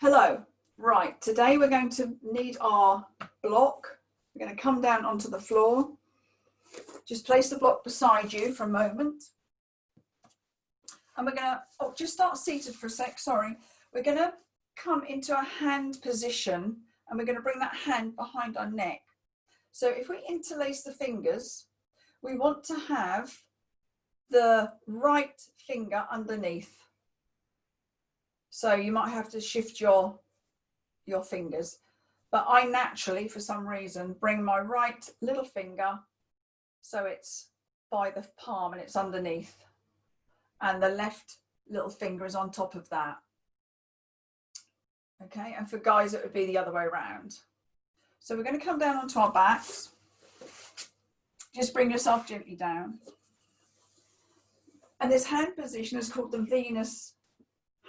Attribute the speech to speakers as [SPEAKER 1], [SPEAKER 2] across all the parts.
[SPEAKER 1] Hello. Right, today we're going to need our block. We're going to come down onto the floor. Just place the block beside you for a moment. And we're going to, just start seated for a sec, sorry. We're going to come into a hand position and we're going to bring that hand behind our neck. So if we interlace the fingers, we want to have the right finger underneath. So you might have to shift your fingers, but I naturally, for some reason, bring my right little finger so it's by the palm and it's underneath, and the left little finger is on top of that. Okay, and for guys it would be the other way around. So we're going to come down onto our backs. Just bring yourself gently down. And this hand position is called the Venus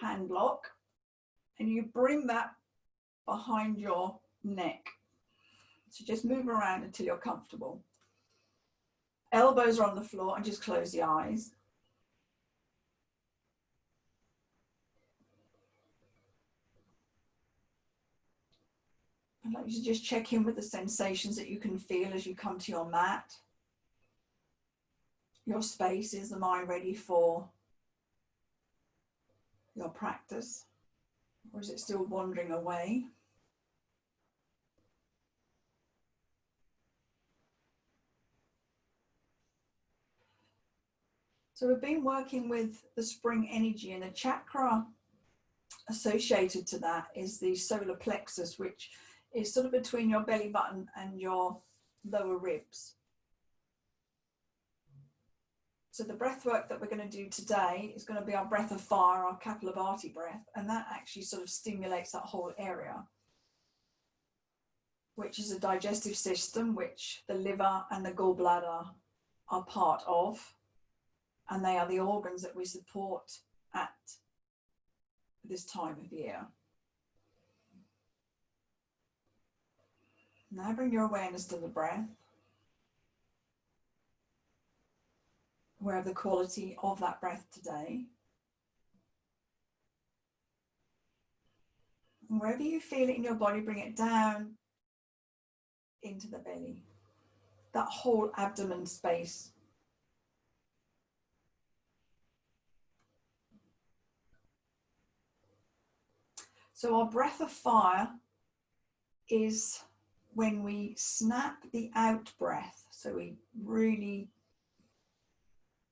[SPEAKER 1] hand lock, and you bring that behind your neck. So just move around until you're comfortable. Elbows are on the floor and just close the eyes. I'd like you to just check in with the sensations that you can feel as you come to your mat. Your space, is the mind ready for your practice? Or is it still wandering away? So we've been working with the spring energy, and the chakra associated to that is the solar plexus, which is sort of between your belly button and your lower ribs. So the breath work that we're going to do today is going to be our breath of fire, our applicability breath, and that actually sort of stimulates that whole area, which is a digestive system which the liver and the gallbladder are part of, and they are the organs that we support at this time of year. Now bring your awareness to the breath. Aware of the quality of that breath today. And wherever you feel it in your body, bring it down into the belly, that whole abdomen space. So our breath of fire is when we snap the out breath. So we really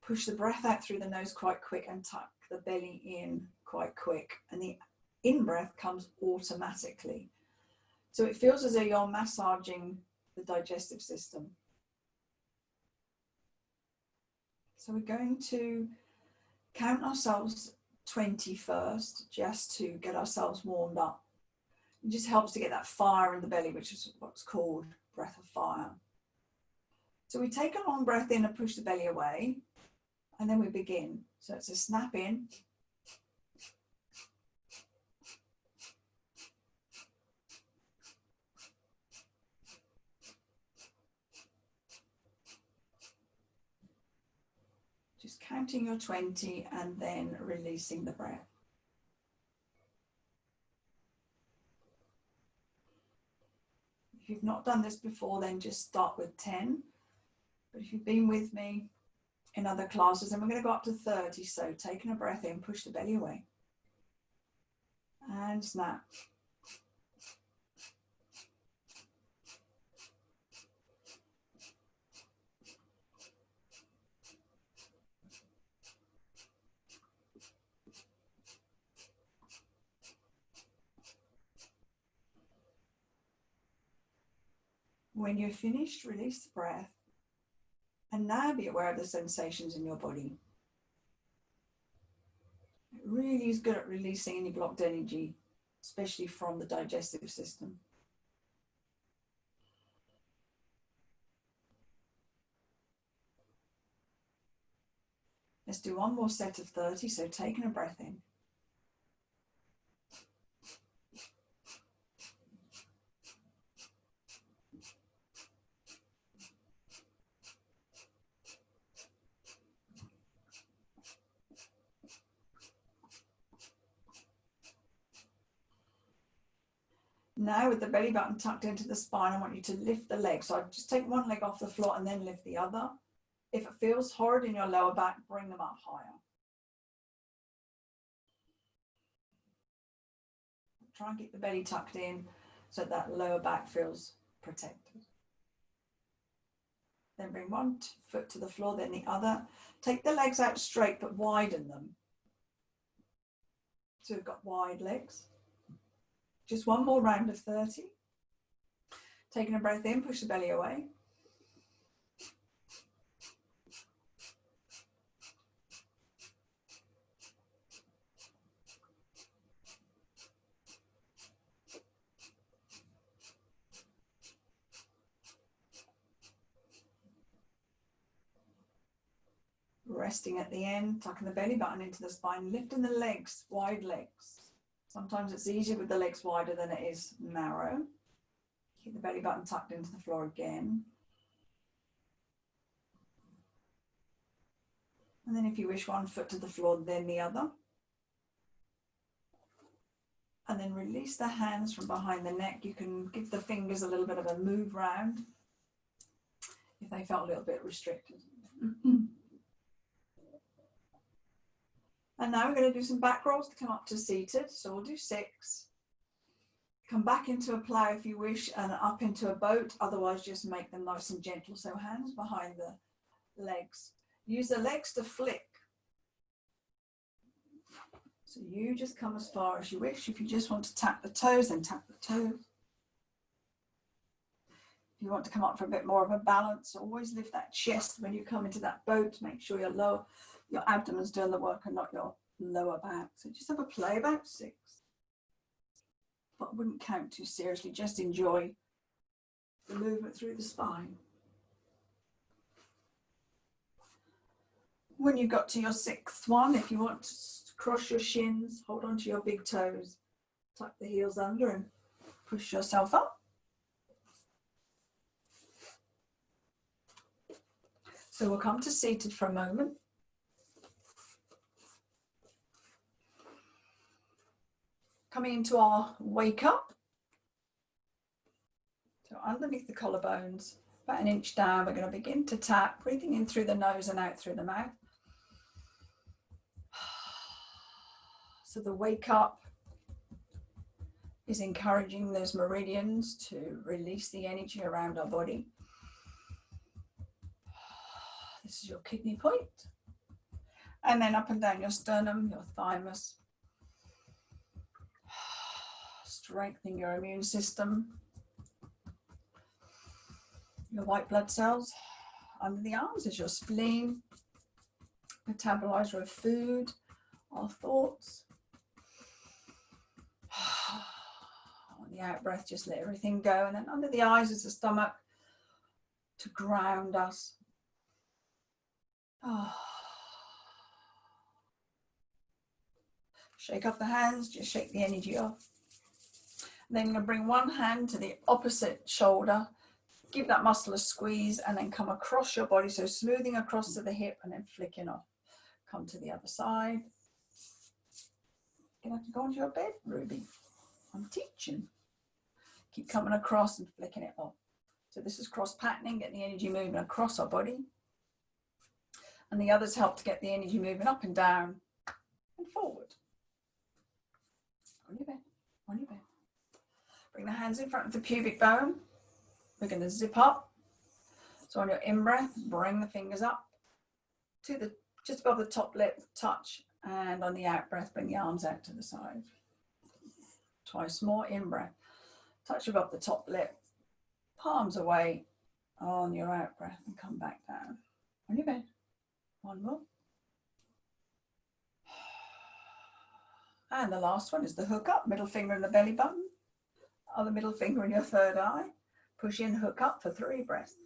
[SPEAKER 1] push the breath out through the nose quite quick and tuck the belly in quite quick. And the in-breath comes automatically. So it feels as though you're massaging the digestive system. So we're going to count ourselves 20 first, just to get ourselves warmed up. It just helps to get that fire in the belly, which is what's called breath of fire. So we take a long breath in and push the belly away. And then we begin. So it's a snap in. Just counting your 20 and then releasing the breath. If you've not done this before, then just start with 10. But if you've been with me in other classes, then we're going to go up to 30. So taking a breath in, push the belly away. And snap. When you're finished, release the breath. And now be aware of the sensations in your body. It really is good at releasing any blocked energy, especially from the digestive system. Let's do one more set of 30, so taking a breath in. Now with the belly button tucked into the spine, I want you to lift the leg. So I just take one leg off the floor and then lift the other. If it feels horrid in your lower back, bring them up higher. Try and keep the belly tucked in so that lower back feels protected. Then bring one foot to the floor, then the other. Take the legs out straight, but widen them. So we've got wide legs. Just one more round of 30. Taking a breath in, push the belly away. Resting at the end, tucking the belly button into the spine, lifting the legs, wide legs. Sometimes it's easier with the legs wider than it is narrow. Keep the belly button tucked into the floor again. And then if you wish, one foot to the floor, then the other. And then release the hands from behind the neck. You can give the fingers a little bit of a move round if they felt a little bit restricted. And now we're going to do some back rolls to come up to seated. So we'll do 6. Come back into a plow if you wish, and up into a boat. Otherwise, just make them nice and gentle. So hands behind the legs. Use the legs to flick. So you just come as far as you wish. If you just want to tap the toes, then tap the toes. If you want to come up for a bit more of a balance, always lift that chest when you come into that boat. Make sure your abdomen's doing the work and not your lower back. So just have a play about 6. But I wouldn't count too seriously. Just enjoy the movement through the spine. When you've got to your 6th one, if you want to cross your shins, hold on to your big toes, tuck the heels under and push yourself up. So we'll come to seated for a moment. Coming into our wake up. So underneath the collarbones, about an inch down, we're going to begin to tap, breathing in through the nose and out through the mouth. So the wake up is encouraging those meridians to release the energy around our body. This is your kidney point. And then up and down your sternum, your thymus. Strengthening your immune system. Your white blood cells. Under the arms is your spleen, metabolizer of food, our thoughts. On the out breath, just let everything go. And then under the eyes is the stomach to ground us. Shake off the hands, just shake the energy off. Then you're going to bring one hand to the opposite shoulder, give that muscle a squeeze, and then come across your body. So smoothing across to the hip and then flicking off. Come to the other side. You're going to have to go onto your bed, Ruby. I'm teaching. Keep coming across and flicking it off. So this is cross patterning, get the energy moving across our body. And the others help to get the energy moving up and down and forward. On your bed, on your bed. Bring the hands in front of the pubic bone. We're going to zip up. So on your in-breath, bring the fingers up to the just above the top lip, touch. And on the out-breath, bring the arms out to the side. Twice more, in-breath. Touch above the top lip, palms away on your out-breath and come back down. On your bed. One more. And the last one is the hook up, middle finger in the belly button, other middle finger in your third eye. Push in, hook up for 3 breaths.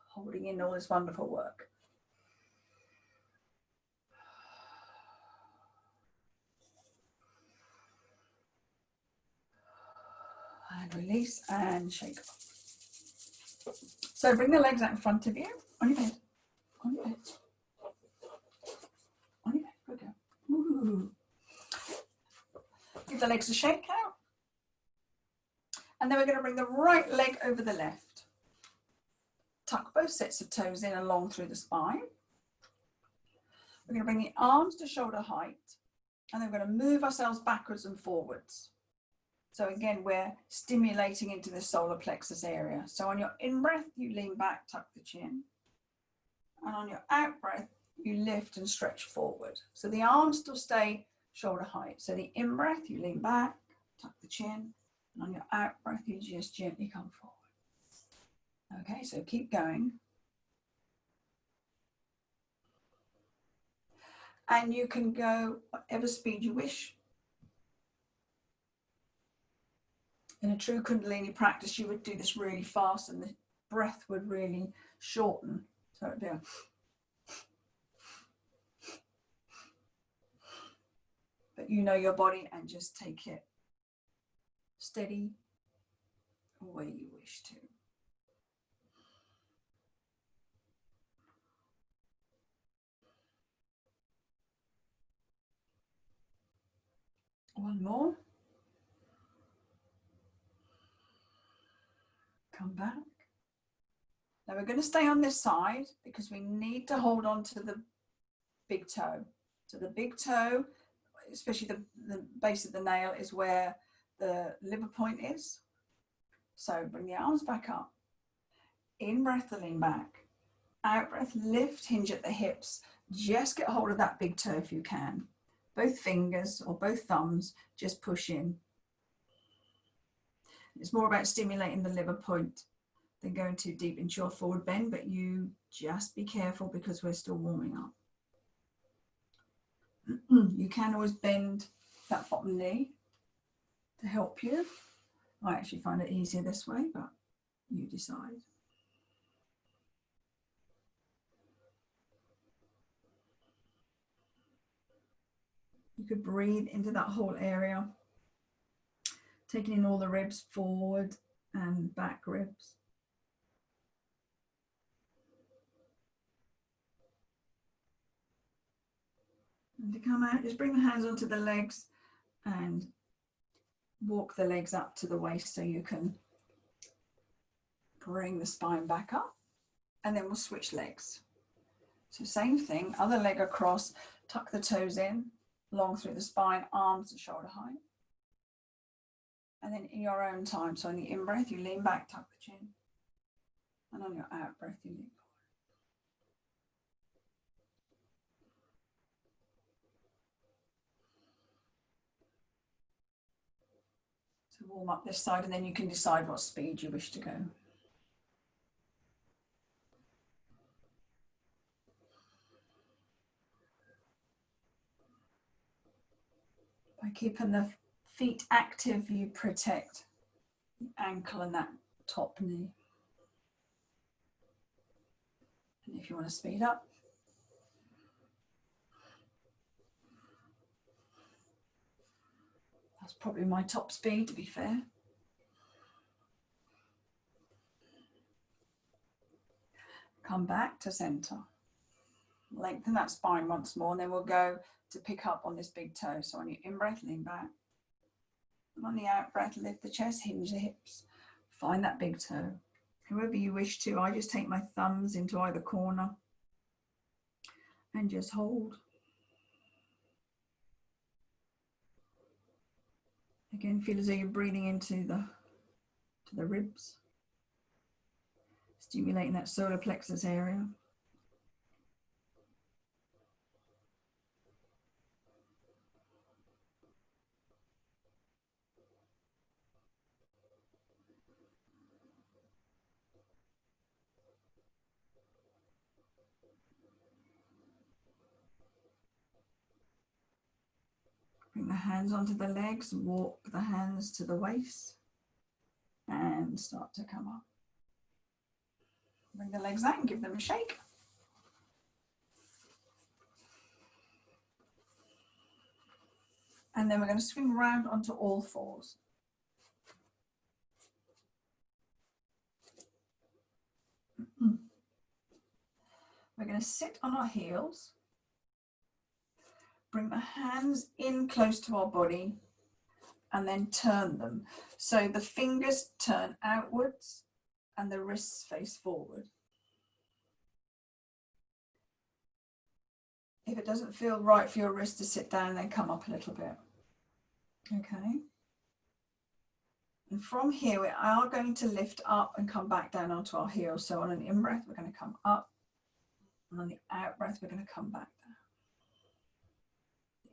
[SPEAKER 1] Holding in all this wonderful work. And release and shake off. So bring the legs out in front of you, on your bed, on your bed, on your bed, good girl. Ooh. Give the legs a shake out. And then we're going to bring the right leg over the left. Tuck both sets of toes in and long through the spine. We're going to bring the arms to shoulder height. And then we're going to move ourselves backwards and forwards. So again, we're stimulating into the solar plexus area. So on your in-breath, you lean back, tuck the chin. And on your out-breath, you lift and stretch forward. So the arms still stay shoulder height. So the in-breath, you lean back, tuck the chin. And on your out-breath, you just gently come forward. Okay, so keep going. And you can go whatever speed you wish. In a true Kundalini practice, you would do this really fast and the breath would really shorten. So it'd be a... But you know your body and just take it steady where you wish to. One more. Come back. Now we're going to stay on this side because we need to hold on to the big toe. So the big toe, especially the base of the nail, is where the liver point is. So bring the arms back up. In breath to lean back. Out breath, lift, hinge at the hips. Just get hold of that big toe if you can. Both fingers or both thumbs, just push in. It's more about stimulating the liver point than going too deep into your forward bend, but you just be careful because we're still warming up. You can always bend that bottom knee to help you. I actually find it easier this way, but you decide. You could breathe into that whole area, taking in all the ribs, forward and back ribs. And to come out, just bring the hands onto the legs and walk the legs up to the waist so you can bring the spine back up. And then we'll switch legs. So same thing, other leg across, tuck the toes in, long through the spine, arms to shoulder height. And then in your own time, so on the in-breath, you lean back, tuck the chin. And on your out-breath, you lean forward. So warm up this side and then you can decide what speed you wish to go. By keeping the feet active, you protect the ankle and that top knee. And if you want to speed up, that's probably my top speed, to be fair. Come back to center. Lengthen that spine once more, and then we'll go to pick up on this big toe. So on your in-breath, lean back. And on the out-breath, lift the chest, hinge the hips. Find that big toe. However you wish to, I just take my thumbs into either corner and just hold. Again, feel as though you're breathing into the ribs, stimulating that solar plexus area. Bring the hands onto the legs, walk the hands to the waist and start to come up. Bring the legs out and give them a shake. And then we're going to swing around onto all fours. We're going to sit on our heels. Bring the hands in close to our body and then turn them. So the fingers turn outwards and the wrists face forward. If it doesn't feel right for your wrist to sit down, then come up a little bit. Okay. And from here, we are going to lift up and come back down onto our heels. So on an in-breath, we're going to come up. And on the out-breath, we're going to come back down.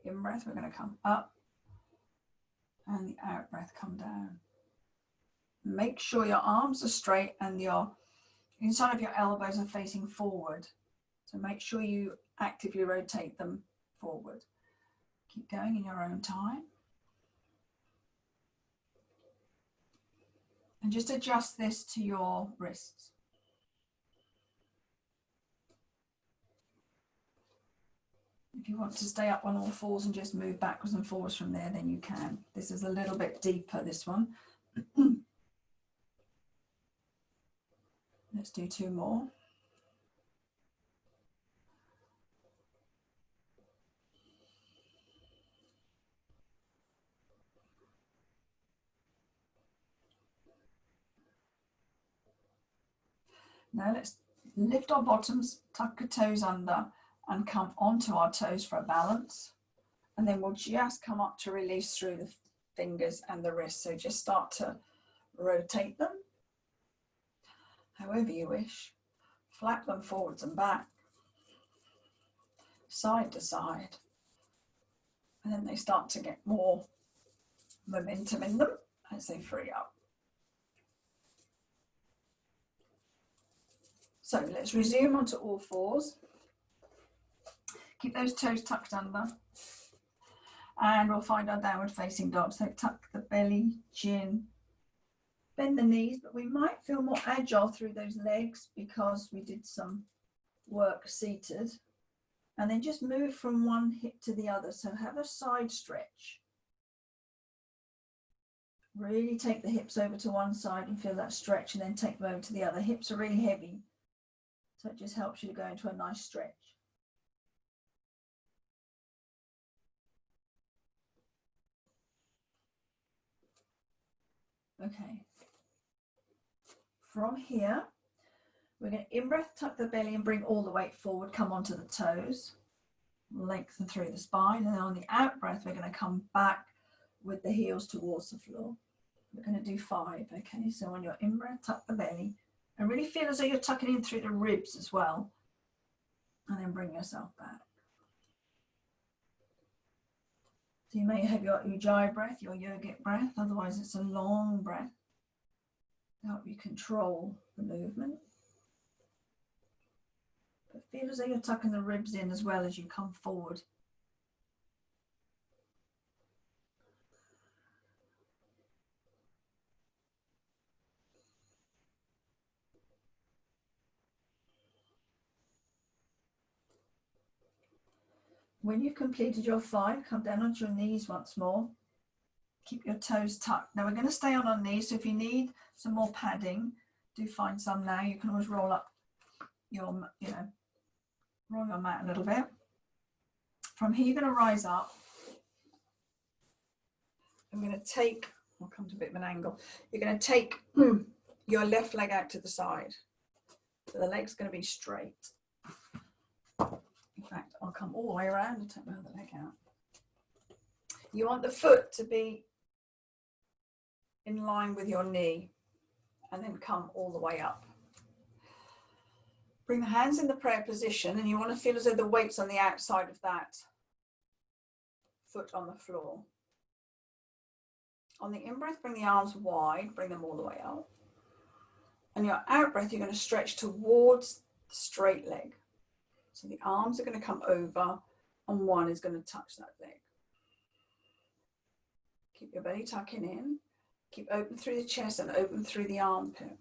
[SPEAKER 1] The in-breath, we're going to come up. And the out-breath, come down. Make sure your arms are straight and your inside of your elbows are facing forward. So make sure you actively rotate them forward. Keep going in your own time. And just adjust this to your wrists. If you want to stay up on all fours and just move backwards and forwards from there, then you can. This is a little bit deeper, this one. Let's do 2 more. Now let's lift our bottoms, tuck our toes under and come onto our toes for a balance. And then we'll just come up to release through the fingers and the wrists. So just start to rotate them however you wish. Flap them forwards and back, side to side. And then they start to get more momentum in them as they free up. So let's resume onto all fours. Keep those toes tucked under. And we'll find our downward facing dog. So tuck the belly, chin, bend the knees, but we might feel more agile through those legs because we did some work seated. And then just move from one hip to the other. So have a side stretch. Really take the hips over to one side and feel that stretch, and then take them over to the other. Hips are really heavy. So it just helps you to go into a nice stretch. Okay. From here, we're going to in-breath, tuck the belly and bring all the weight forward, come onto the toes, lengthen through the spine. And then on the out-breath, we're going to come back with the heels towards the floor. We're going to do 5, okay? So on your in-breath, tuck the belly and really feel as though you're tucking in through the ribs as well. And then bring yourself back. So you may have your ujjayi breath, your yogic breath, otherwise it's a long breath to help you control the movement. But feel as though you're tucking the ribs in as well as you come forward. When you've completed your 5, come down onto your knees once more. Keep your toes tucked. Now we're going to stay on our knees, so if you need some more padding, do find some now. You can always roll up your, roll your mat a little bit. From here, you're going to rise up. I'm going to take, I'll come to a bit of an angle. You're going to take your left leg out to the side. So the leg's going to be straight. In fact, I'll come all the way around and take my other leg out. You want the foot to be in line with your knee and then come all the way up. Bring the hands in the prayer position, and you want to feel as though the weight's on the outside of that foot on the floor. On the in-breath, bring the arms wide, bring them all the way up. And your out-breath, you're going to stretch towards the straight leg. So the arms are going to come over and one is going to touch that leg. Keep your belly tucking in. Keep open through the chest and open through the armpit.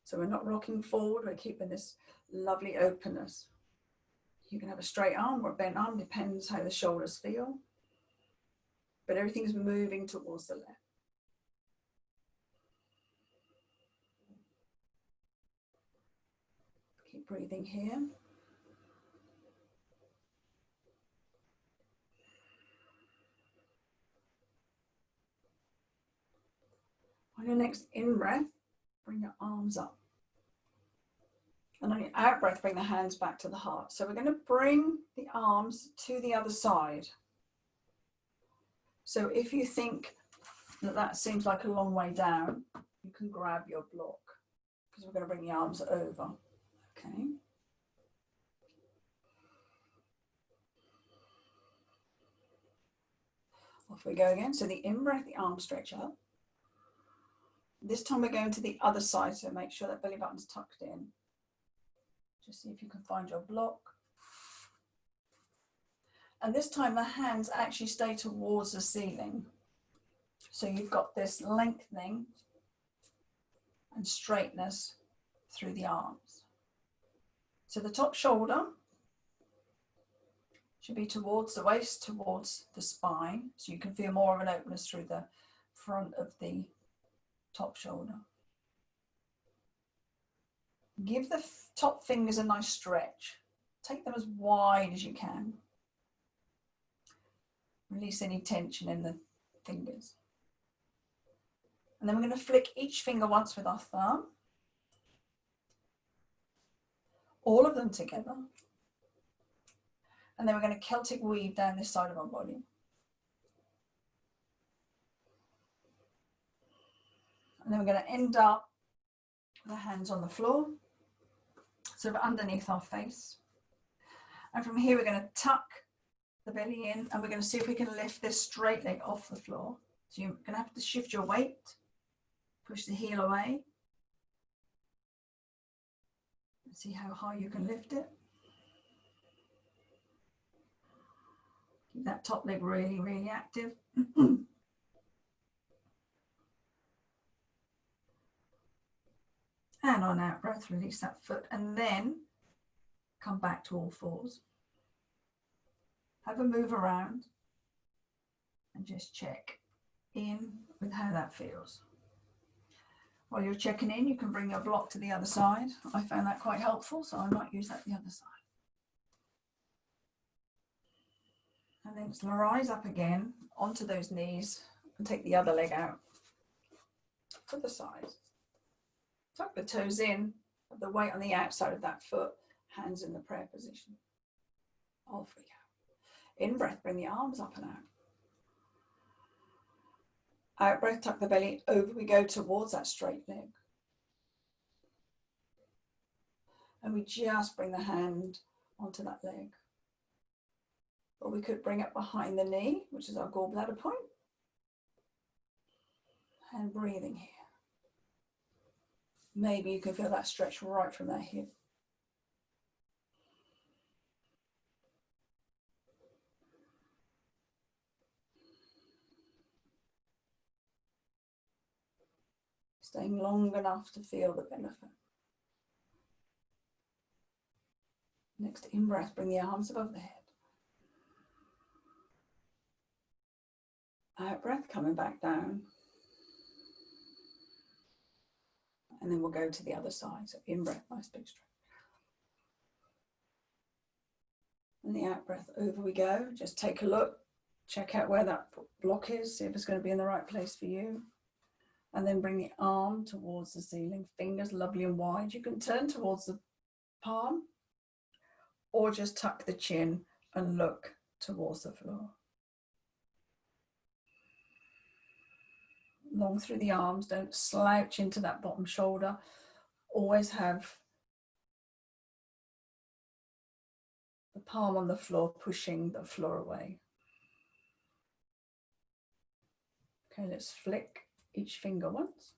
[SPEAKER 1] So we're not rocking forward, we're keeping this lovely openness. You can have a straight arm or a bent arm, depends how the shoulders feel. But everything's moving towards the left. Keep breathing here. On your next in-breath, bring your arms up. And on your out-breath, bring the hands back to the heart. So we're going to bring the arms to the other side. So if you think that that seems like a long way down, you can grab your block, because we're going to bring the arms over. Okay. Off we go again. So the in-breath, the arms stretch up. This time we're going to the other side, so make sure that belly button's tucked in. Just see if you can find your block. And this time the hands actually stay towards the ceiling. So you've got this lengthening and straightness through the arms. So the top shoulder should be towards the waist, towards the spine. So you can feel more of an openness through the front of the top shoulder. Give the top fingers a nice stretch. Take them as wide as you can. Release any tension in the fingers. And then we're going to flick each finger once with our thumb. All of them together. And then we're going to Celtic weave down this side of our body. And then we're going to end up with the hands on the floor, sort of underneath our face. And from here, we're going to tuck the belly in, and we're going to see if we can lift this straight leg off the floor. So you're going to have to shift your weight, push the heel away, and see how high you can lift it. Keep that top leg really, really active. And on out breath, release that foot, and then come back to all fours. Have a move around and just check in with how that feels. While you're checking in, you can bring your block to the other side. I found that quite helpful, so I might use that the other side. And then just rise up again onto those knees and take the other leg out to the side. Tuck the toes in, put the weight on the outside of that foot, hands in the prayer position. Off we go. In breath, bring the arms up and out. Out breath, tuck the belly, over we go towards that straight leg. And we just bring the hand onto that leg. Or we could bring it behind the knee, which is our gallbladder point. And breathing here. Maybe you can feel that stretch right from that hip. Staying long enough to feel the benefit. Next in-breath, bring the arms above the head. Out-breath, coming back down. And then we'll go to the other side. So in-breath, nice big stretch. And the out-breath, over we go. Just take a look. Check out where that block is. See if it's going to be in the right place for you. And then bring the arm towards the ceiling. Fingers lovely and wide. You can turn towards the palm. Or just tuck the chin and look towards the floor. Long through the arms, don't slouch into that bottom shoulder. Always have the palm on the floor, pushing the floor away. Okay, let's flick each finger once.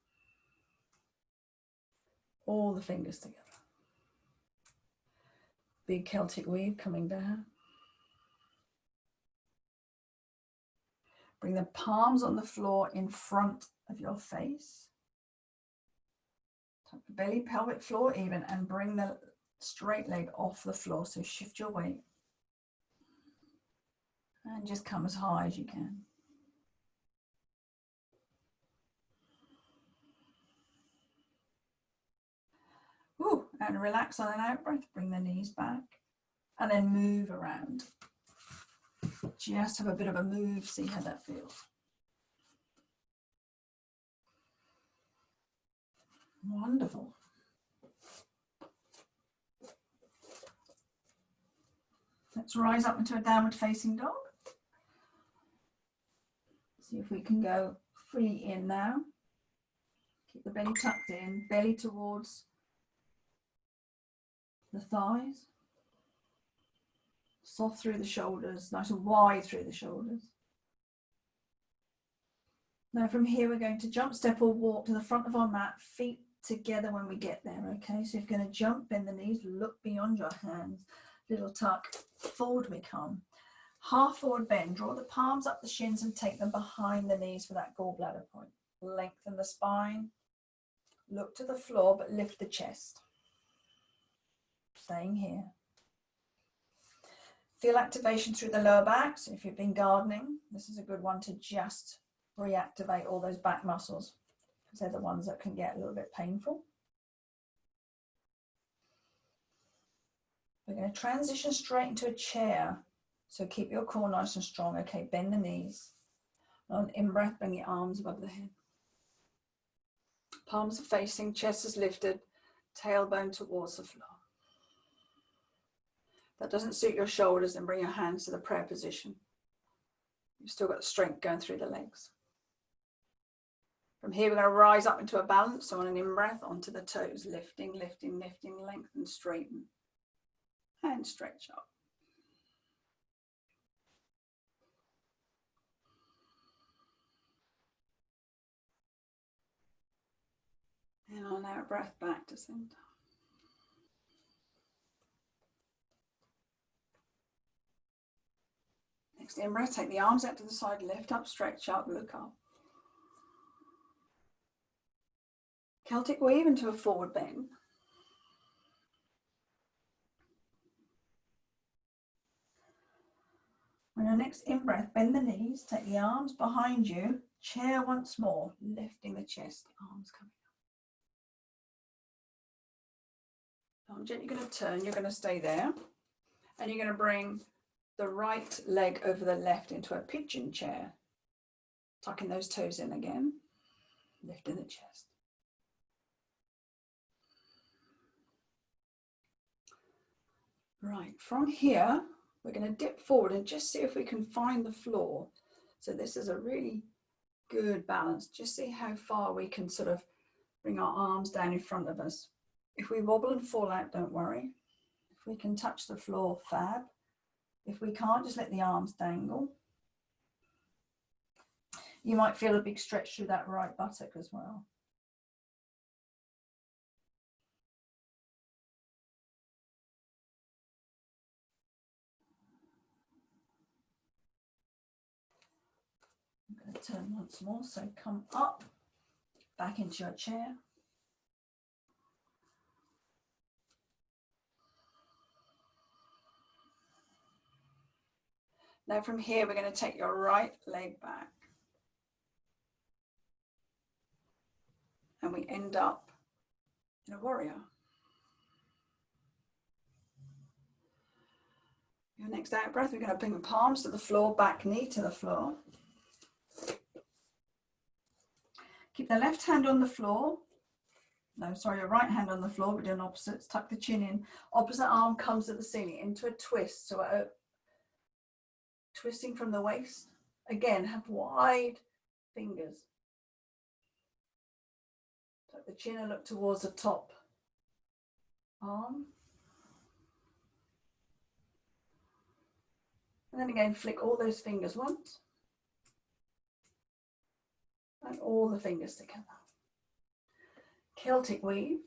[SPEAKER 1] All the fingers together. Big Celtic weave coming down. Bring the palms on the floor in front of your face. Tuck the belly, pelvic floor even, and bring the straight leg off the floor. So shift your weight. And just come as high as you can. Ooh, and relax on an out breath. Bring the knees back. And then move around. Just have a bit of a move, see how that feels. Wonderful. Let's rise up into a downward facing dog. See if we can go fully in now. Keep the belly tucked in, belly towards the thighs. Soft through the shoulders, nice and wide through the shoulders. Now from here we're going to jump, step or walk to the front of our mat, feet together when we get there, okay? So if you're going to jump, bend the knees, look beyond your hands, little tuck, forward we come. Half forward bend, draw the palms up the shins and take them behind the knees for that gallbladder point. Lengthen the spine, look to the floor but lift the chest. Staying here. Feel activation through the lower back, so if you've been gardening, this is a good one to just reactivate all those back muscles because they're the ones that can get a little bit painful. We're going to transition straight into a chair, so keep your core nice and strong. Okay, bend the knees. On in-breath, bring your arms above the head. Palms are facing, chest is lifted, tailbone towards the floor. If that doesn't suit your shoulders, then bring your hands to the prayer position. You've still got the strength going through the legs. From here, we're going to rise up into a balance. So on an in-breath, onto the toes, lifting, lifting, lifting, lengthen, straighten, and stretch up. And on our breath, back to center. Next in-breath, take the arms out to the side, lift up, stretch up, look up. Celtic Weave into a forward bend. On your next in-breath, bend the knees, take the arms behind you, chair once more, lifting the chest, arms coming up. I'm gently going to turn, you're going to stay there, and you're going to bring the right leg over the left into a pigeon chair, tucking those toes in again, lifting the chest. Right, from here, we're going to dip forward and just see if we can find the floor. So this is a really good balance. Just see how far we can sort of bring our arms down in front of us. If we wobble and fall out, don't worry. If we can touch the floor, fab. If we can't, just let the arms dangle. You might feel a big stretch through that right buttock as well. I'm going to turn once more, so come up, back into your chair. Now from here, we're going to take your right leg back. And we end up in a warrior. Your next out breath, we're going to bring the palms to the floor, back knee to the floor. Keep the left hand on the floor. No, sorry, your right hand on the floor. We're doing opposites. Tuck the chin in. Opposite arm comes to the ceiling into a twist. So twisting from the waist. Again, have wide fingers. Tuck the chin and look towards the top arm. And then again, flick all those fingers once. And all the fingers together. Celtic Weave.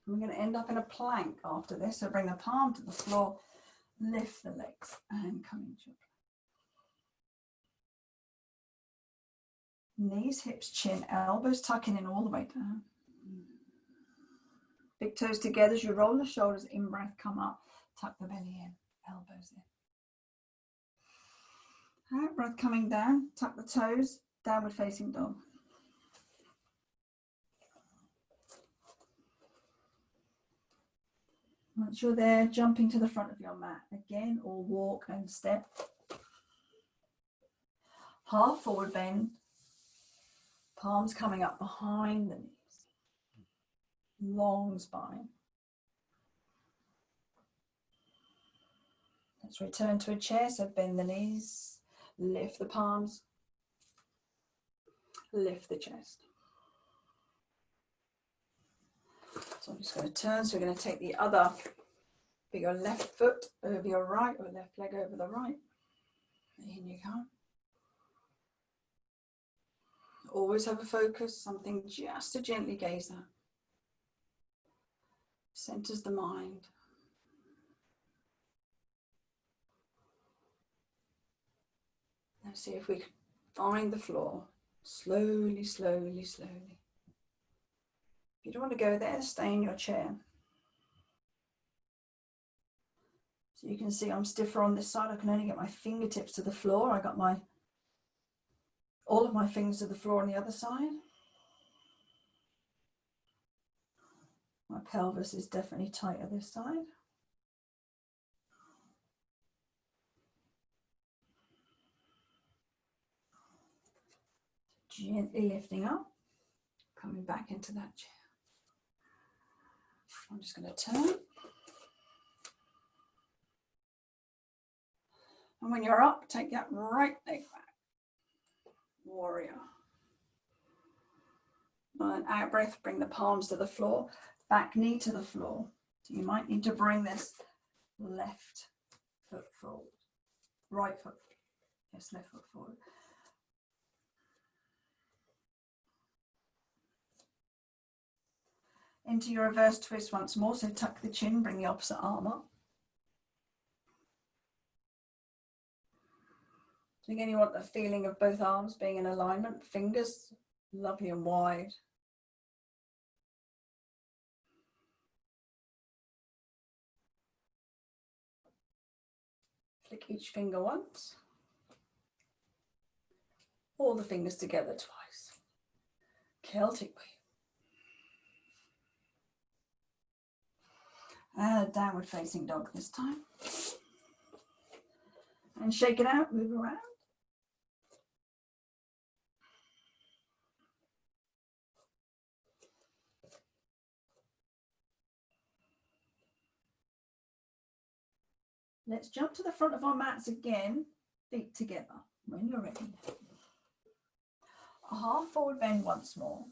[SPEAKER 1] And we're going to end up in a plank after this. So bring the palm to the floor, lift the legs, and come into a plank. Knees, hips, chin, elbows tucking in all the way down. Big toes together as you roll the shoulders, in breath, come up, tuck the belly in, elbows in. Out breath coming down, tuck the toes, downward facing dog. Once you're there, jumping to the front of your mat again, or walk and step. Half forward bend, palms coming up behind the knees. long spine. Let's return to a chair, so bend the knees, lift the palms, lift the chest. So I'm just going to turn, so we're going to take the other, put your left foot over your right, or left leg over the right. In you go. Always have a focus, something just to gently gaze at. Centers the mind. Now see if we can find the floor. Slowly, slowly, slowly. If you don't want to go there, stay in your chair. So you can see I'm stiffer on this side. I can only get my fingertips to the floor. I got all of my fingers to the floor on the other side. My pelvis is definitely tighter this side. Gently lifting up, coming back into that chair. I'm just going to turn. And when you're up, take that right leg back. Warrior. On an out breath, bring the palms to the floor, back knee to the floor. So you might need to bring this left foot forward, right foot, yes, left foot forward. Into your reverse twist once more, so tuck the chin, bring the opposite arm up. So again, you want the feeling of both arms being in alignment, fingers lovely and wide. Flick each finger once. All the fingers together twice. Celtic Weave. And a downward facing dog this time. And shake it out, move around. Let's jump to the front of our mats again, feet together when you're ready. A half forward bend once more.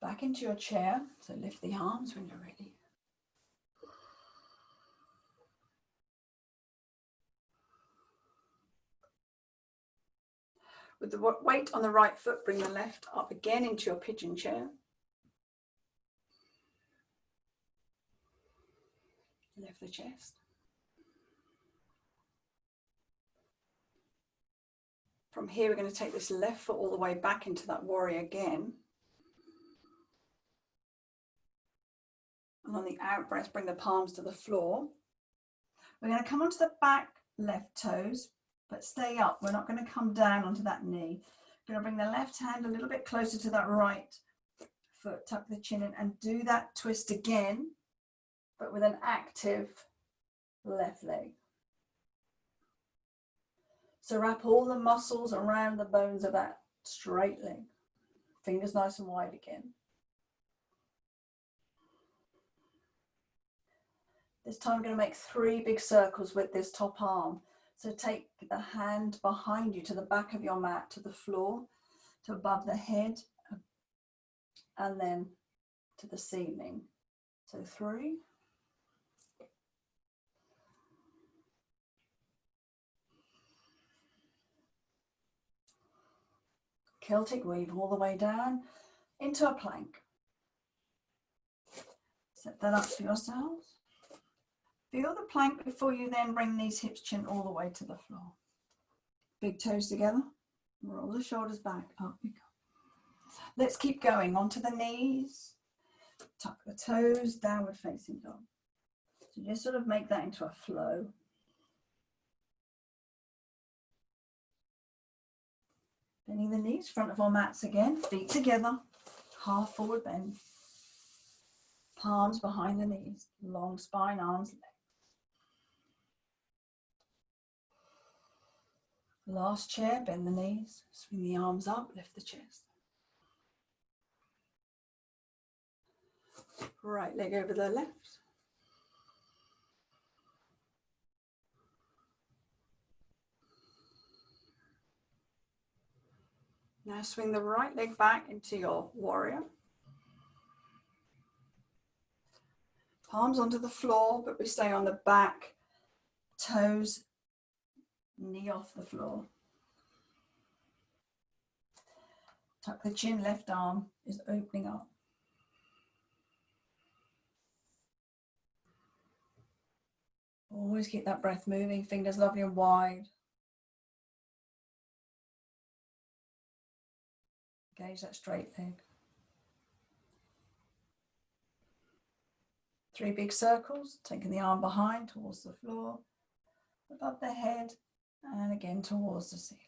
[SPEAKER 1] Back into your chair, so lift the arms when you're ready. With the weight on the right foot, bring the left up again into your pigeon chair. Lift the chest. From here, we're going to take this left foot all the way back into that warrior again. And on the out breath, bring the palms to the floor. We're going to come onto the back left toes, but stay up. We're not going to come down onto that knee. We're going to bring the left hand a little bit closer to that right foot, tuck the chin in, and do that twist again, but with an active left leg. So wrap all the muscles around the bones of that straight leg. Fingers nice and wide again. This time we're going to make 3 big circles with this top arm. So take the hand behind you to the back of your mat, to the floor, to above the head, and then to the ceiling. So 3. Celtic Weave all the way down into a plank. Set that up for yourselves. Feel the plank before you then bring these hips, chin all the way to the floor. Big toes together. Roll the shoulders back. Up we go. Let's keep going. Onto the knees. Tuck the toes. Downward facing dog. So just sort of make that into a flow. Bending the knees, front of our mats again. Feet together. Half forward bend. Palms behind the knees. Long spine, arms, legs. Last chair, bend the knees, swing the arms up, lift the chest. Right leg over the left. Now swing the right leg back into your warrior. Palms onto the floor, but we stay on the back, toes, knee off the floor. Tuck the chin, left arm is opening up. Always keep that breath moving, fingers lovely and wide. Engage that straight leg. 3 big circles, taking the arm behind towards the floor, above the head, and again towards the ceiling.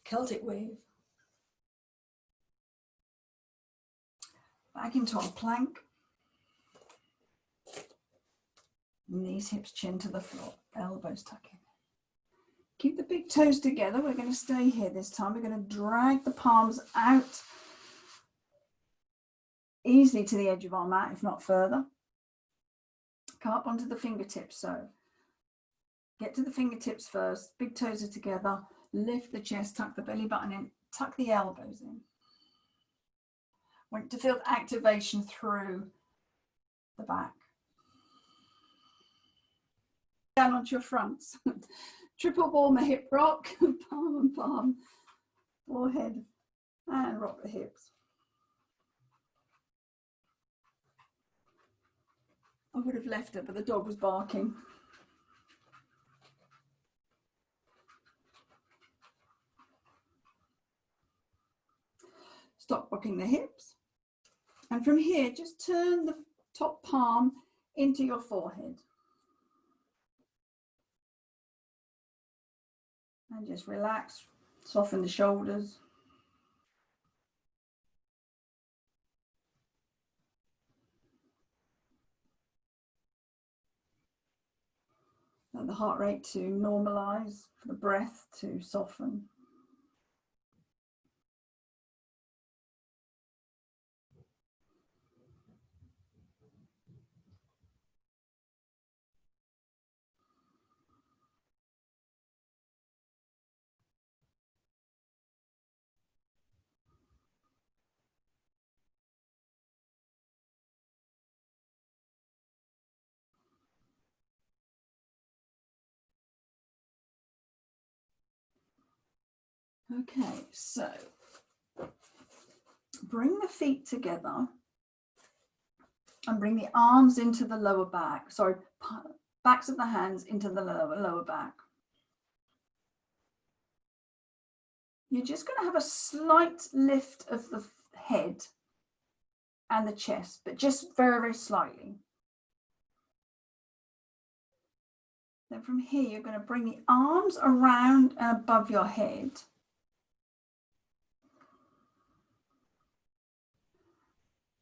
[SPEAKER 1] Celtic Weave. Back into our plank. Knees, hips, chin to the floor, elbows tucking. Keep the big toes together. We're going to stay here this time. We're going to drag the palms out easily to the edge of our mat, if not further. Come up onto the fingertips. So get to the fingertips first. Big toes are together. Lift the chest, tuck the belly button in, tuck the elbows in. Want to feel activation through the back. Down onto your fronts. Triple warmer hip rock, palm and palm, forehead, and rock the hips. I would have left it, but the dog was barking. Stop rocking the hips. And from here, just turn the top palm into your forehead. And just relax, soften the shoulders. Let the heart rate to normalize, for the breath to soften. Okay, so bring the feet together and bring the arms into the lower back. Sorry, backs of the hands into the lower back. You're just going to have a slight lift of the head and the chest, but just very, very slightly. Then from here, you're going to bring the arms around and above your head.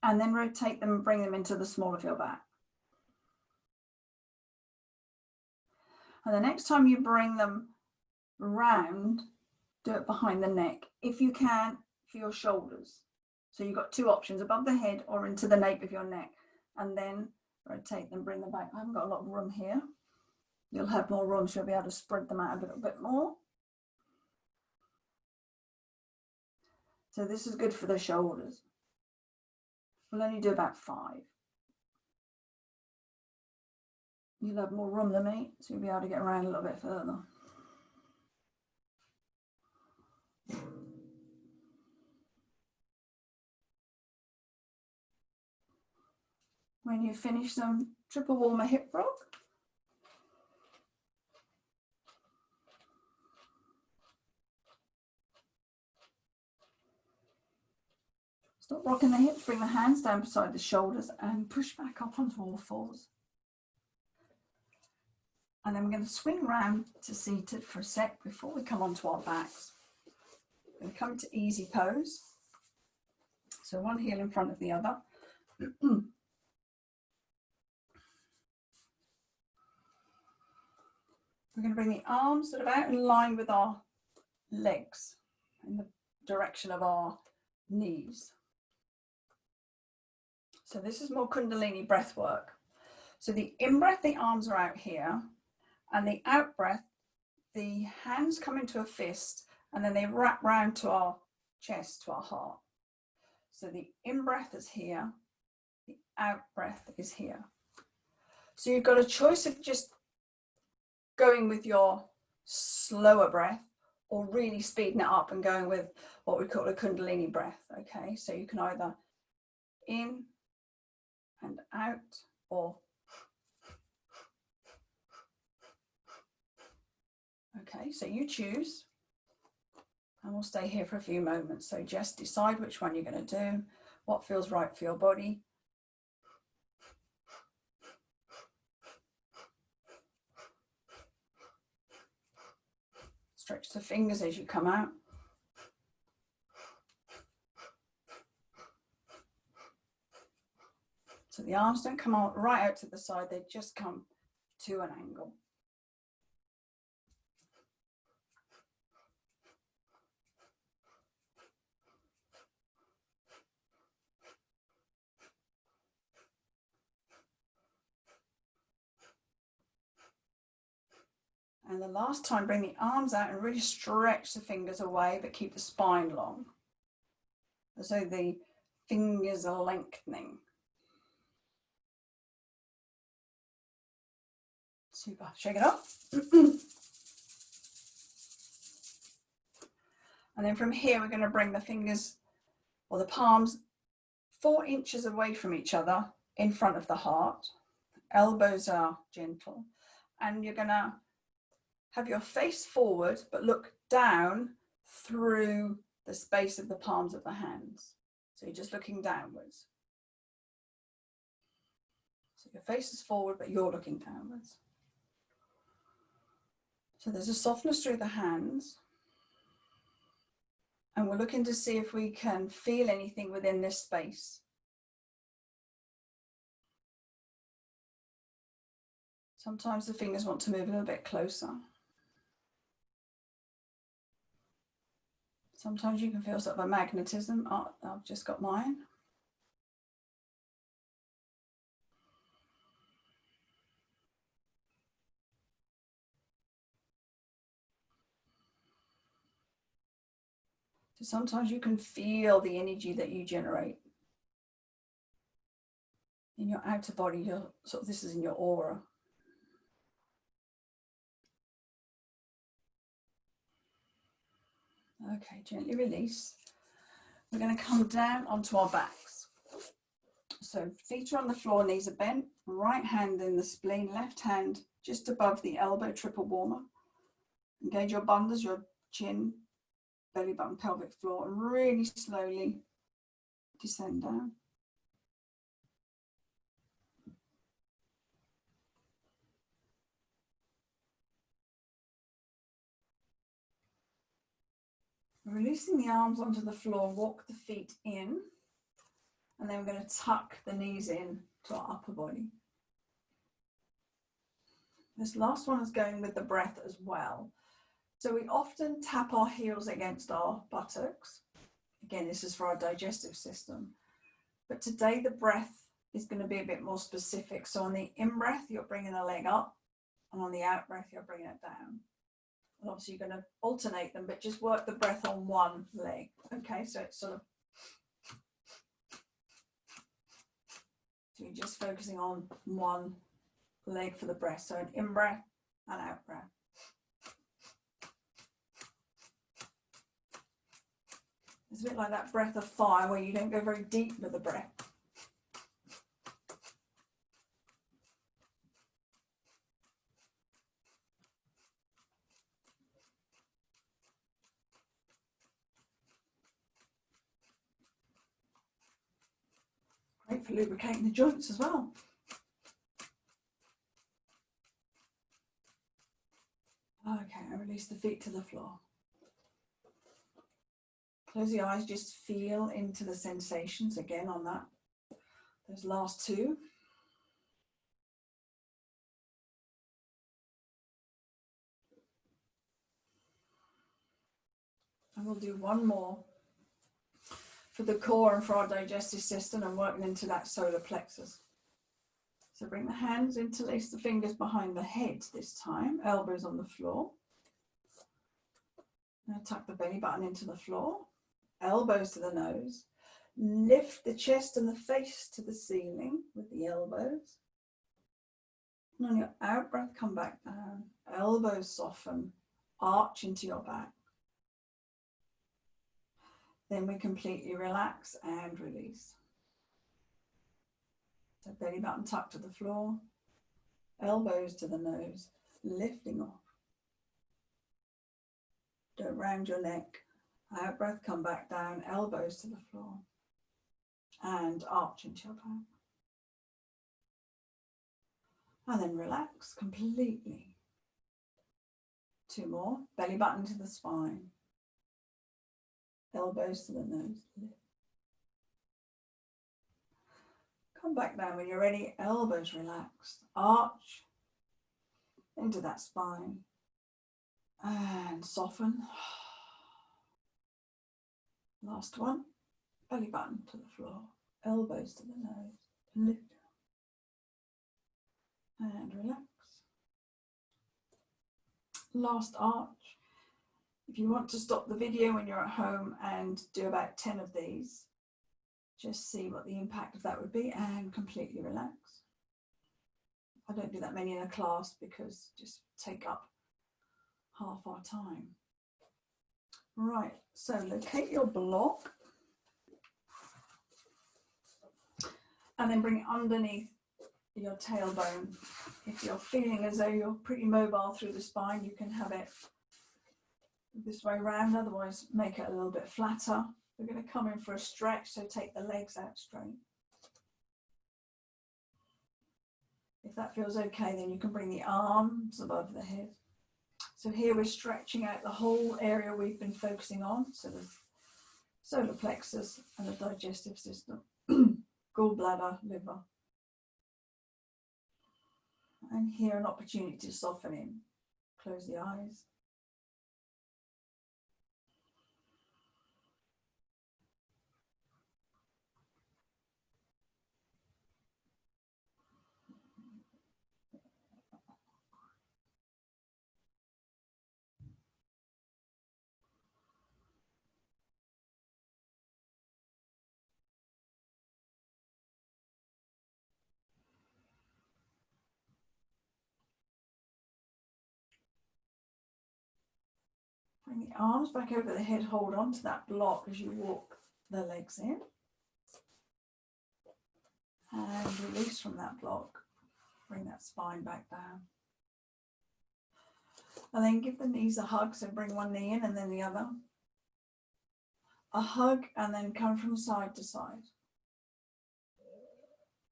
[SPEAKER 1] And then rotate them and bring them into the small of your back. And the next time you bring them round, do it behind the neck, if you can, for your shoulders. So you've got 2 options, above the head or into the nape of your neck. And then rotate them, bring them back. I haven't got a lot of room here. You'll have more room, so you'll be able to spread them out a little bit more. So this is good for the shoulders. We'll only do about 5. You'll have more room than me, so you'll be able to get around a little bit further. When you finish them, triple warmer hip rock. Stop rocking the hips, bring the hands down beside the shoulders and push back up onto all 4s. And then we're going to swing round to seated for a sec before we come onto our backs. We're going to come to easy pose. So one heel in front of the other. We're going to bring the arms sort of out in line with our legs in the direction of our knees. So this is more Kundalini breath work. So the in-breath, the arms are out here, and the out-breath, the hands come into a fist, and then they wrap round to our chest, to our heart. So the in-breath is here, the out-breath is here. So you've got a choice of just going with your slower breath or really speeding it up and going with what we call a Kundalini breath, okay? So you can either in and out, or okay, so you choose, and we'll stay here for a few moments. So just decide which one you're going to do, what feels right for your body. Stretch the fingers as you come out. So the arms don't come out right out to the side, they just come to an angle. And the last time, bring the arms out and really stretch the fingers away, but keep the spine long. So the fingers are lengthening. Super. Shake it up. And then from here, we're going to bring the fingers or the palms 4 inches away from each other in front of the heart. Elbows are gentle. And you're going to have your face forward, but look down through the space of the palms of the hands. So you're just looking downwards. So your face is forward, but you're looking downwards. So there's a softness through the hands. And we're looking to see if we can feel anything within this space. Sometimes the fingers want to move a little bit closer. Sometimes you can feel sort of a magnetism. Oh, I've just got mine. So sometimes you can feel the energy that you generate in your outer body. Your sort of, this is in your aura. Okay, gently release. We're going to come down onto our backs. So feet are on the floor, knees are bent, right hand in the spleen, left hand just above the elbow, triple warmer. Engage your bandhas, your chin, belly button, pelvic floor, and really slowly descend down. Releasing the arms onto the floor, walk the feet in, and then we're going to tuck the knees in to our upper body. This last one is going with the breath as well. So we often tap our heels against our buttocks. Again, this is for our digestive system. But today the breath is going to be a bit more specific. So on the in-breath, you're bringing the leg up, and on the out-breath, you're bringing it down. And obviously you're going to alternate them, but just work the breath on one leg. Okay, so it's sort of, so you're just focusing on one leg for the breath. So an in-breath and out-breath. It's a bit like that breath of fire where you don't go very deep with the breath. Great for lubricating the joints as well. Okay, and release the feet to the floor. Close the eyes, just feel into the sensations again on that. Those last two. we'll do one more for the core and for our digestive system and working into that solar plexus. So bring the hands, interlace the fingers behind the head this time, elbows on the floor. Now tuck the belly button into the floor, elbows to the nose. Lift the chest and the face to the ceiling with the elbows. And on your out breath, come back down. Elbows soften, arch into your back. Then we completely relax and release. So belly button tucked to the floor, elbows to the nose, lifting off. Don't round your neck. Out breath, come back down, elbows to the floor, and arch into your back. And then relax completely. Two more, belly button to the spine, elbows to the nose, lift. Come back down when you're ready, elbows relaxed, arch into that spine and soften. Last one, belly button to the floor, elbows to the nose, lift and relax. Last arch. If you want to stop the video when you're at home and do about 10 of these, just see what the impact of that would be and completely relax. I don't do that many in a class because just take up half our time. Right, so locate your block and then bring it underneath your tailbone. If you're feeling as though you're pretty mobile through the spine, you can have it this way round, otherwise make it a little bit flatter. We're going to come in for a stretch, so take the legs out straight. If that feels okay, then you can bring the arms above the head. So here we're stretching out the whole area we've been focusing on, so the solar plexus and the digestive system, gallbladder, liver. And here an opportunity to soften in. Close the eyes. Bring the arms back over the head, hold on to that block as you walk the legs in. And release from that block. Bring that spine back down. And then give the knees a hug, so bring one knee in and then the other. A hug and then come from side to side.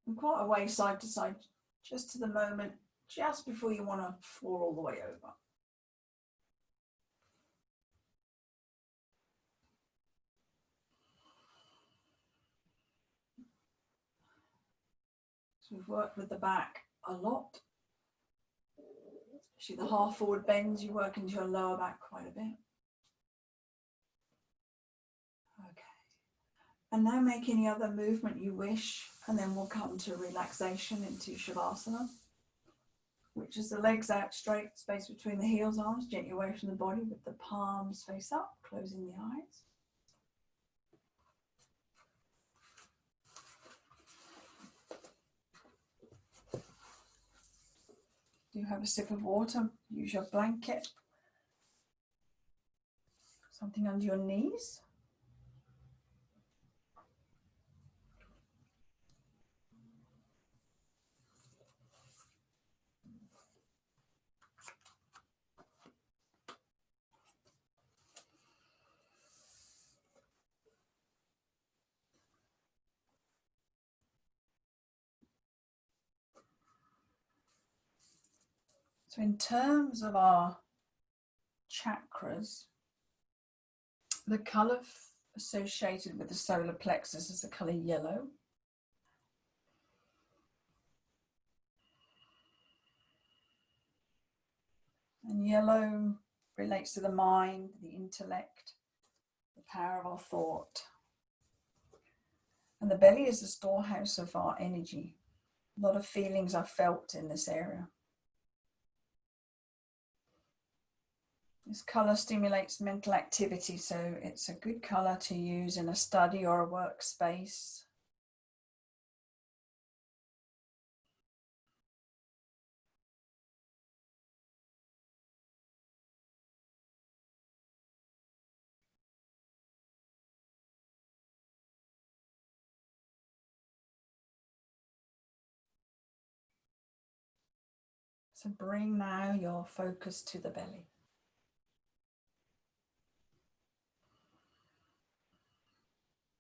[SPEAKER 1] And quite a way side to side, just to the moment, just before you want to fall all the way over. So we've worked with the back a lot. Especially the half forward bends, you work into your lower back quite a bit. Okay. And now make any other movement you wish, and then we'll come to relaxation into Shavasana, which is the legs out straight, space between the heels, arms, gently away from the body with the palms face up, closing the eyes. Do have a sip of water, use your blanket, something under your knees. So in terms of our chakras, the colour associated with the solar plexus is the colour yellow. And yellow relates to the mind, the intellect, the power of our thought. And the belly is the storehouse of our energy. A lot of feelings are felt in this area. This colour stimulates mental activity, so it's a good colour to use in a study or a workspace. So bring now your focus to the belly.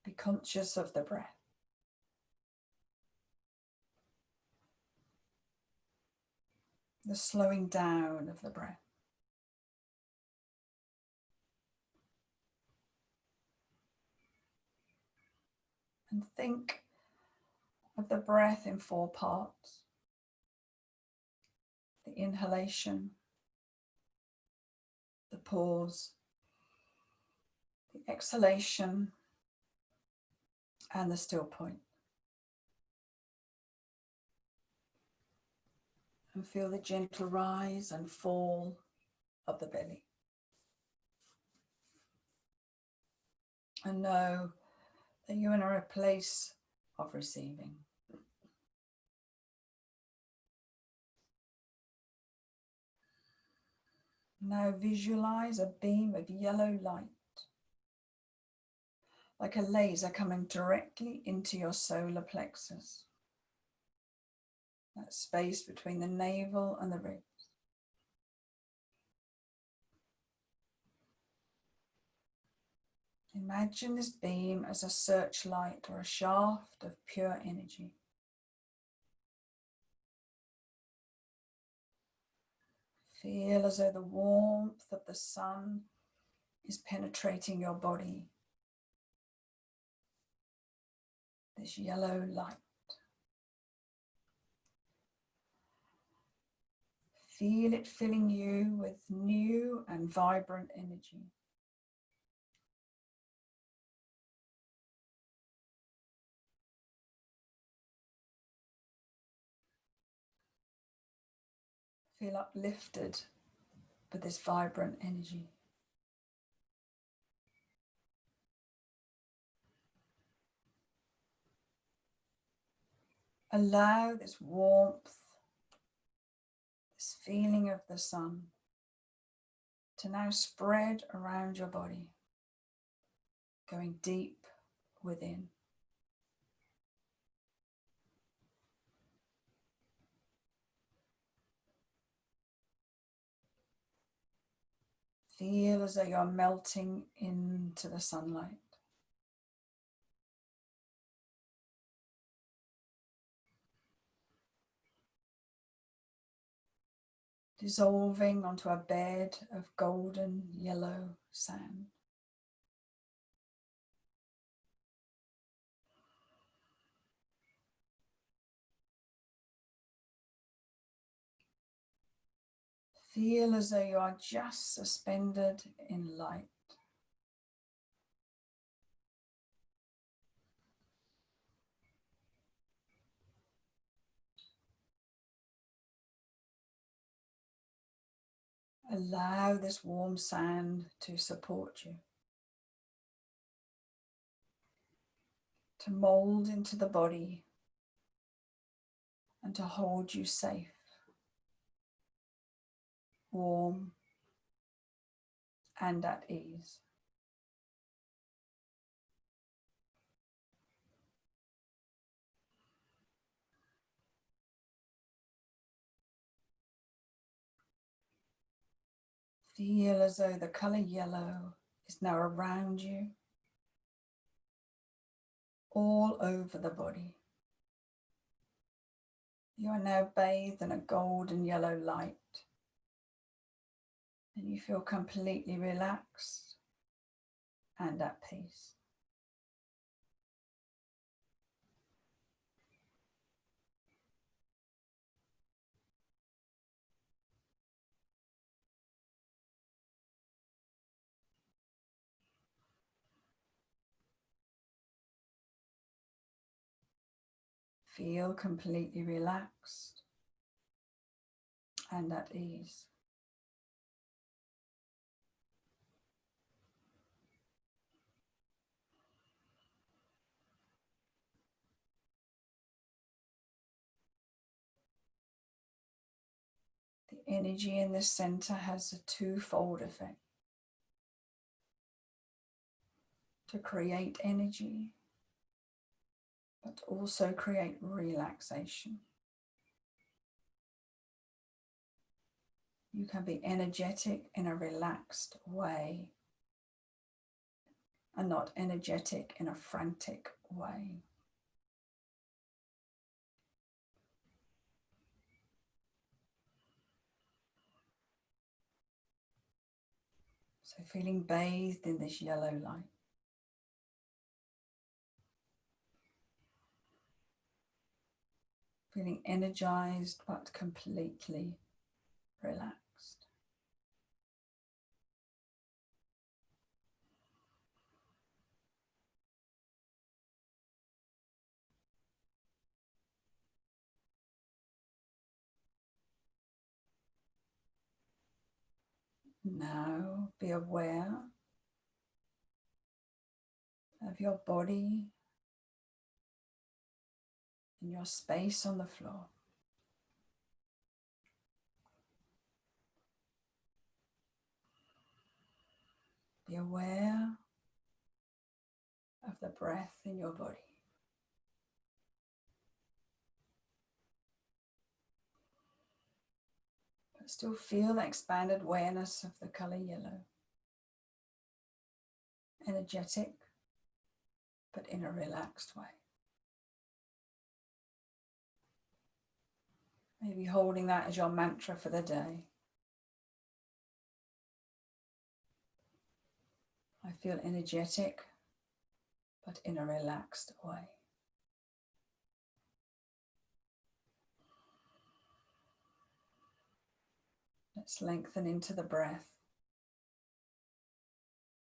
[SPEAKER 1] Be conscious of the breath. The slowing down of the breath. And think of the breath in 4 parts. The inhalation, the pause, the exhalation, and the still point. And feel the gentle rise and fall of the belly. And know that you're in a place of receiving. Now visualize a beam of yellow light, like a laser coming directly into your solar plexus, that space between the navel and the ribs. Imagine this beam as a searchlight or a shaft of pure energy. Feel as though the warmth of the sun is penetrating your body. This yellow light. Feel it filling you with new and vibrant energy. Feel uplifted by this vibrant energy. Allow this warmth, this feeling of the sun to now spread around your body, going deep within. Feel as though you're melting into the sunlight. Dissolving onto a bed of golden yellow sand. Feel as though you are just suspended in light. Allow this warm sand to support you, to mold into the body and to hold you safe, warm and at ease. Feel as though the color yellow is now around you, all over the body. You are now bathed in a golden yellow light, and you feel completely relaxed and at peace. feel completely relaxed and at ease. The energy in the center has a twofold effect: to create energy, but also create relaxation. You can be energetic in a relaxed way and not energetic in a frantic way. So feeling bathed in this yellow light. Feeling energized but completely relaxed. Now be aware of your body and your space on the floor. Be aware of the breath in your body. But still feel the expanded awareness of the color yellow. Energetic, but in a relaxed way. Maybe holding that as your mantra for the day. I feel energetic, but in a relaxed way. Let's lengthen into the breath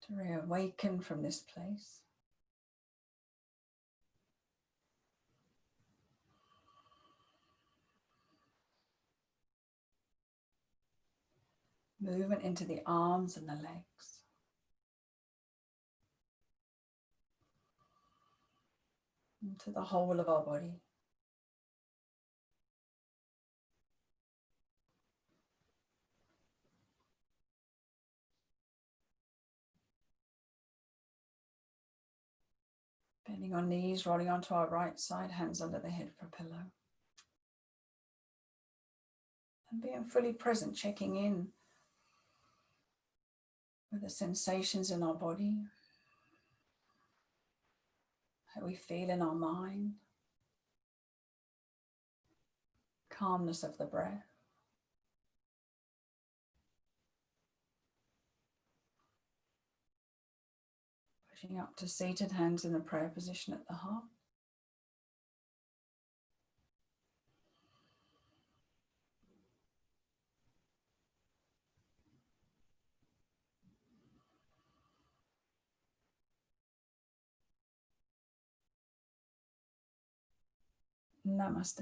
[SPEAKER 1] to reawaken from this place. Movement into the arms and the legs. Into the whole of our body. Bending our knees, rolling onto our right side, hands under the head for a pillow. And being fully present, checking in with the sensations in our body, how we feel in our mind, calmness of the breath. Pushing up to seated, hands in the prayer position at the heart. Namaste.